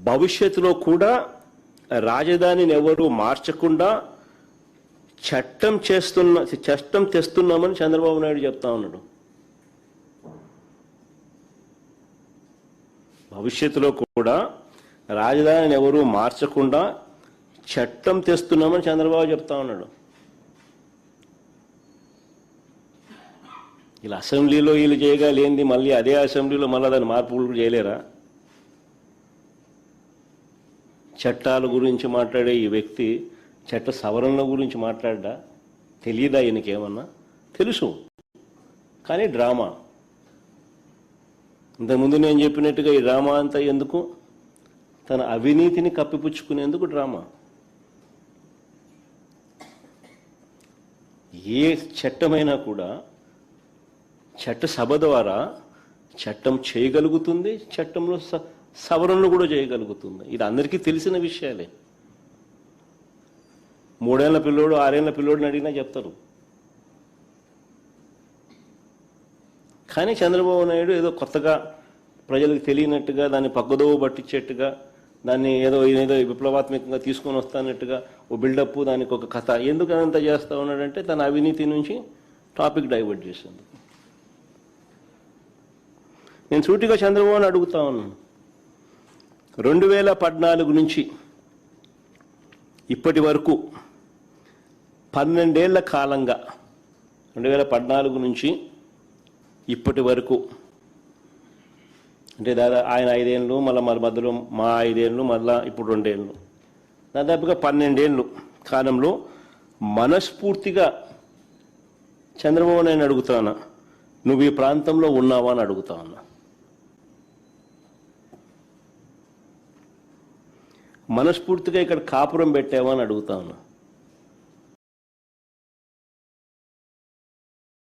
భవిష్యత్తులో కూడా రాజధానిని ఎవరు మార్చకుండా చట్టం తెస్తున్నామని చంద్రబాబు నాయుడు చెప్తా ఉన్నాడు. భవిష్యత్తులో కూడా రాజధానిని ఎవరు మార్చకుండా చట్టం తెస్తున్నామని చంద్రబాబు చెప్తా ఉన్నాడు. ఇలా అసెంబ్లీలో వీళ్ళు చేయగలేంది మళ్ళీ అదే అసెంబ్లీలో మళ్ళీ దాని మార్పులు చేయలేరా? చట్టాల గురించి మాట్లాడే ఈ వ్యక్తి చట్ట సవరణల గురించి మాట్లాడ్డా? తెలియదా ఈయనకేమన్నా? తెలుసు, కానీ డ్రామా. ఇంతకుముందు నేను చెప్పినట్టుగా ఈ డ్రామా అంతా ఎందుకు? తన అవినీతిని కప్పిపుచ్చుకునేందుకు డ్రామా. ఏ చట్టమైనా కూడా చట్టసభ ద్వారా చట్టం చేయగలుగుతుంది, చట్టంలో సవరణలు కూడా చేయగలుగుతుంది. ఇది అందరికీ తెలిసిన విషయాలే. 3 ఏళ్ల పిల్లోడు 6 ఏళ్ల పిల్లోడిని అడిగినా చెప్తారు. కానీ చంద్రబాబు నాయుడు ఏదో కొత్తగా ప్రజలకు తెలియనట్టుగా, దాన్ని పక్కదోవ పట్టించేట్టుగా, దాన్ని ఏదో విప్లవాత్మకంగా తీసుకొని వస్తానట్టుగా ఓ బిల్డప్, దానికి ఒక కథ, ఎందుకు అదంతా చేస్తూ ఉన్నాడంటే తన అవినీతి నుంచి టాపిక్ డైవర్ట్ చేసేందుకు. నేను సూటిగా చంద్రబాబుని అడుగుతా ఉన్నాను, 2014 నుంచి ఇప్పటి వరకు 12 ఏళ్ల కాలంగా, 2014 నుంచి ఇప్పటి వరకు అంటే దాదాపు ఆయన 5 ఏళ్ళు, మళ్ళీ మధ్యలో మా 5 ఏళ్ళు, మళ్ళీ ఇప్పుడు 2 ఏళ్ళు, దాదాపుగా 12 ఏళ్ళు కాలంలో మనస్ఫూర్తిగా చంద్రబాబు నాయుడు అడుగుతాను, నువ్వు ఈ ప్రాంతంలో ఉన్నావా అని అడుగుతా ఉన్నా. మనస్ఫూర్తిగా ఇక్కడ కాపురం పెట్టావా అని అడుగుతా ఉన్నా.